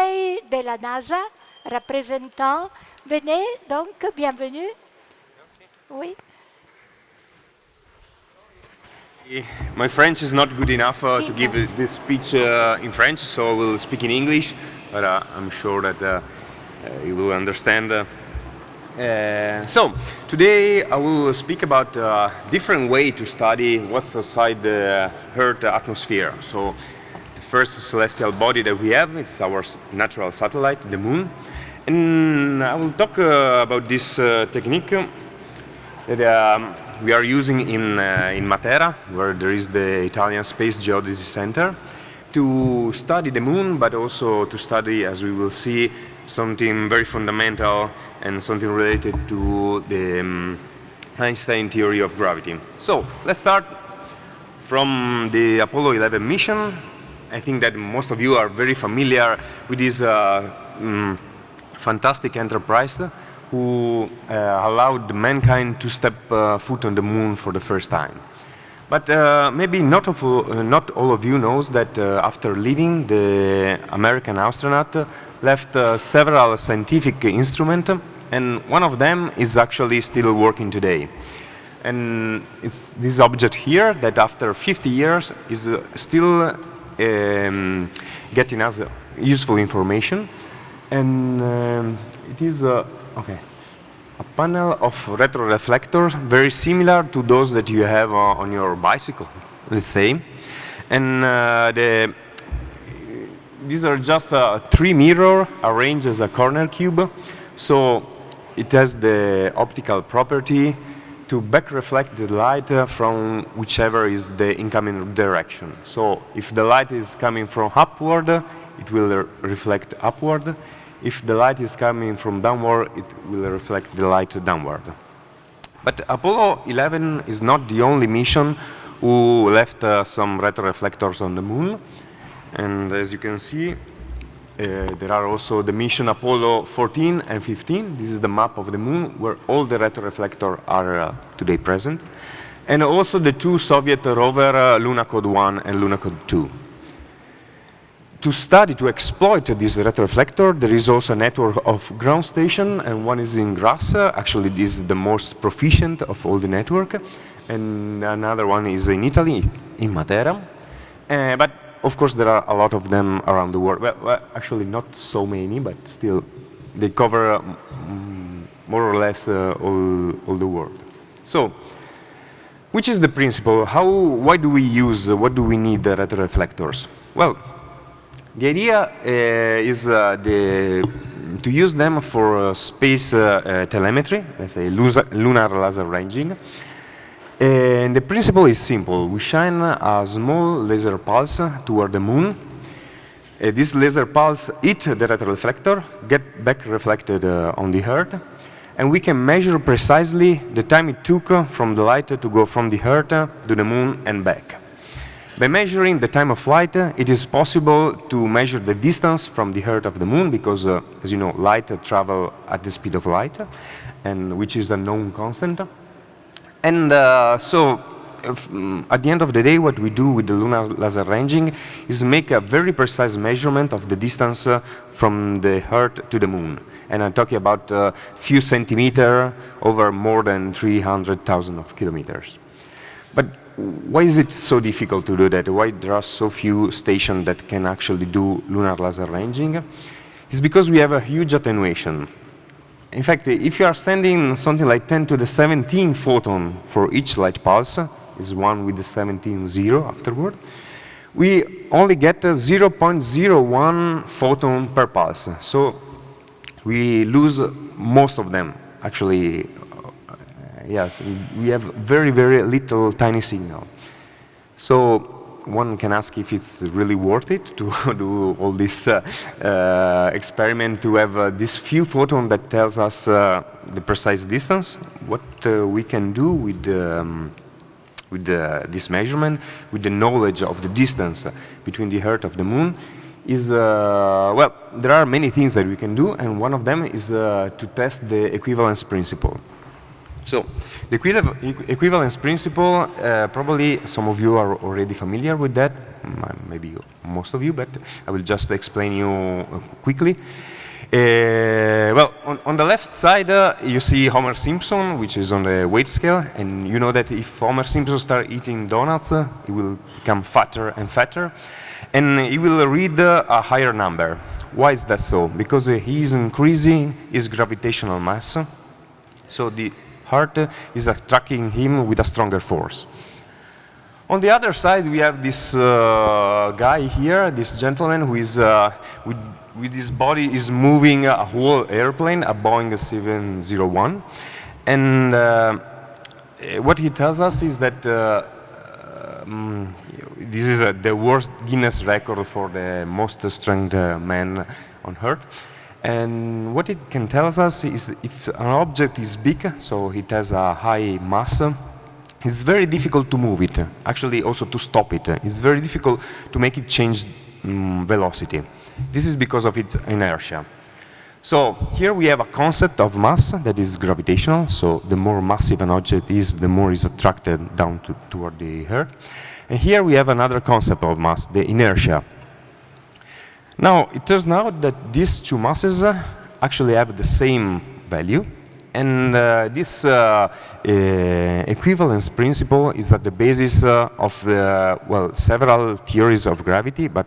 conseil de la NASA, représentant. Venez donc, bienvenue. Merci. Oui. My French is not good enough to Dis-moi. give this speech in French, so I will speak in English, but I'm sure that you will understand. So, today I will speak about a different way to study what's outside the Earth atmosphere. So, the first celestial body that we have is our natural satellite, the Moon. And I will talk about this technique that we are using in Terre, where there is the Italian Space Geodesy Center, to study the Moon, but also to study, as we will see, something very fundamental and something related to the Einstein theory of gravity. So let's start from the Apollo 11 mission. I think that most of you are very familiar with this fantastic enterprise who allowed mankind to step foot on the Moon for the first time. But maybe not all of you knows that after leaving, the American astronaut left several scientific instruments, and one of them is actually still working today. And it's this object here that after 50 years is still getting us useful information. And it is a panel of retroreflectors very similar to those that you have on your bicycle, let's say. And these are just 3 mirrors arranged as a corner cube. So it has the optical property to back reflect the light from whichever is the incoming direction. So if the light is coming from upward, it will reflect upward. If the light is coming from downward, it will reflect the light downward. But Apollo 11 is not the only mission who left some retroreflectors on the Moon. And as you can see, there are also the mission Apollo 14 and 15. This is the map of the Moon where all the retroreflectors are today present. And also the 2 Soviet rover, Lunokhod 1 and Lunokhod 2. To exploit this retroreflector, there is also a network of ground stations, and one is in Grasse. Actually, this is the most proficient of all the network. And another one is in Italy, in Matera. But of course, there are a lot of them around the world. Well, actually, not so many, but still, they cover more or less all the world. So, which is the principle? Why do we use, what do we need the retroreflectors? Well, the idea is to use them for space telemetry, let's say lunar laser ranging. And the principle is simple. We shine a small laser pulse toward the Moon. This laser pulse hits the retroreflector, get back reflected on the Earth, and we can measure precisely the time it took from the light to go from the Earth to the Moon and back. By measuring the time of flight, it is possible to measure the distance from the Earth of the Moon, because, as you know, light travels at the speed of light, and which is a known constant. And so, at the end of the day, what we do with the lunar laser ranging is make a very precise measurement of the distance from the Earth to the Moon. And I'm talking about a few centimeters over more than 300,000 kilometers. But why is it so difficult to do that? Why there are so few stations that can actually do lunar laser ranging? It's because we have a huge attenuation. In fact, if you are sending something like 10 to the 17 photon for each light pulse, is one with the 17 zero afterward, we only get 0.01 photon per pulse. So we lose most of them, actually. Yes, we have very, very little tiny signal. So one can ask if it's really worth it to do all this experiment to have this few photon that tells us the precise distance. What we can do with this measurement, with the knowledge of the distance between the Earth of the Moon, is, well, there are many things that we can do, and one of them is to test the equivalence principle. So the equivalence principle, probably some of you are already familiar with that, maybe most of you, but I will just explain you quickly. Well, on the left side, you see Homer Simpson, which is on the weight scale, and you know that if Homer Simpson starts eating donuts, he will become fatter and fatter, and he will read a higher number. Why is that so? Because he is increasing his gravitational mass, so the heart is attracting him with a stronger force. On the other side, we have this guy here, this gentleman who is with his body is moving a whole airplane, a Boeing 701, and what he tells us is that this is the worst Guinness record for the most strength man on Earth. And what it can tell us is if an object is big, so it has a high mass, it's very difficult to move it, actually also to stop it. It's very difficult to make it change velocity. This is because of its inertia. So here we have a concept of mass that is gravitational, so the more massive an object is, the more is attracted down toward the Earth. And here we have another concept of mass, the inertia. Now, it turns out that these two masses actually have the same value, and this equivalence principle is at the basis of the, well, several theories of gravity, but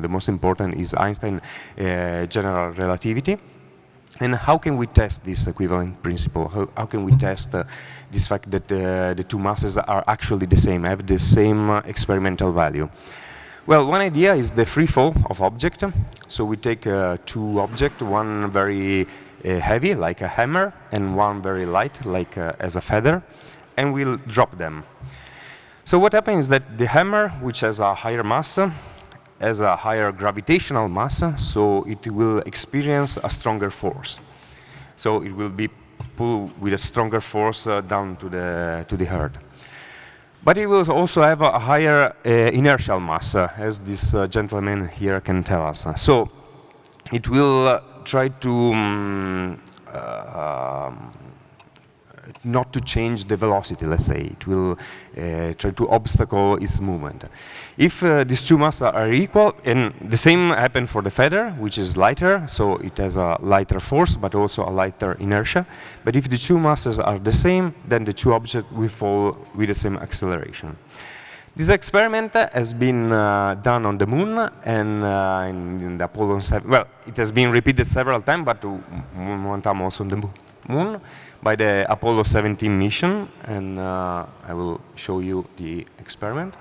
the most important is Einstein's general relativity. And how can we test this equivalent principle? How can we test this fact that the two masses are actually the same, have the same experimental value? Well, one idea is the free fall of object. So we take two objects, one very heavy, like a hammer, and one very light, like as a feather, and we'll drop them. So what happens is that the hammer, which has a higher mass, has a higher gravitational mass, so it will experience a stronger force. So it will be pulled with a stronger force down to the Earth. But it will also have a higher inertial mass, as this gentleman here can tell us. So it will try to not to change the velocity, let's say. It will try to obstacle its movement. If these two masses are equal, and the same happens for the feather, which is lighter, so it has a lighter force, but also a lighter inertia. But if the two masses are the same, then the two objects will fall with the same acceleration. This experiment has been done on the Moon and in the Apollo 7. Well, it has been repeated several times, but one time also on the Moon by the Apollo 17 mission, and I will show you the experiment.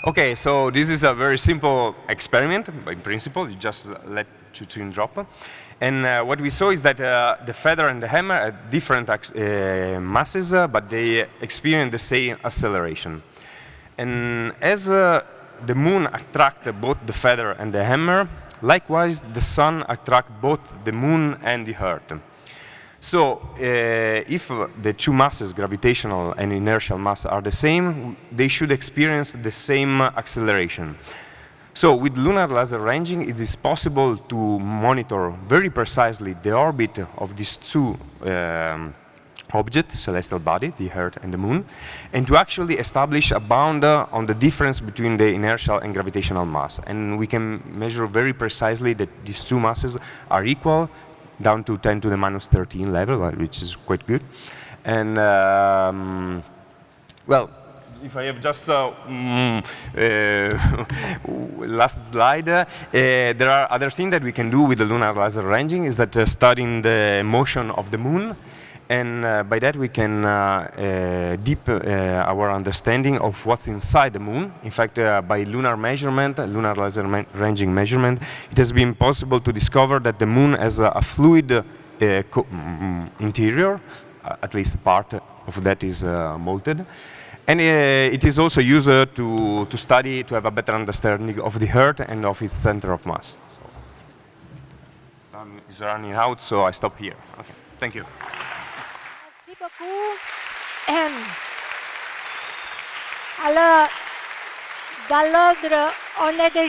Okay, so this is a very simple experiment, in principle. You just let two twins drop. And what we saw is that the feather and the hammer have different masses, but they experience the same acceleration. And as the Moon attracts both the feather and the hammer, likewise the Sun attracts both the Moon and the Earth. So if the two masses, gravitational and inertial mass, are the same, they should experience the same acceleration. So with lunar laser ranging, it is possible to monitor very precisely the orbit of these two objects, celestial body, the Earth and the Moon, and to actually establish a bound on the difference between the inertial and gravitational mass. And we can measure very precisely that these two masses are equal, down to 10 to the minus 13 level, which is quite good. And well, if I have just last slide, there are other things that we can do with the lunar laser ranging is that studying the motion of the moon, and by that we can deepen our understanding of what's inside the moon. In fact, by lunar measurement, lunar laser ranging measurement, it has been possible to discover that the moon has a fluid interior, at least part of that is molten. And it is also used to study, to have a better understanding of the Earth and of its center of mass. So, time is running out, so I stop here. Okay, thank you. Merci beaucoup. Alors, dans l'ordre, on est déjà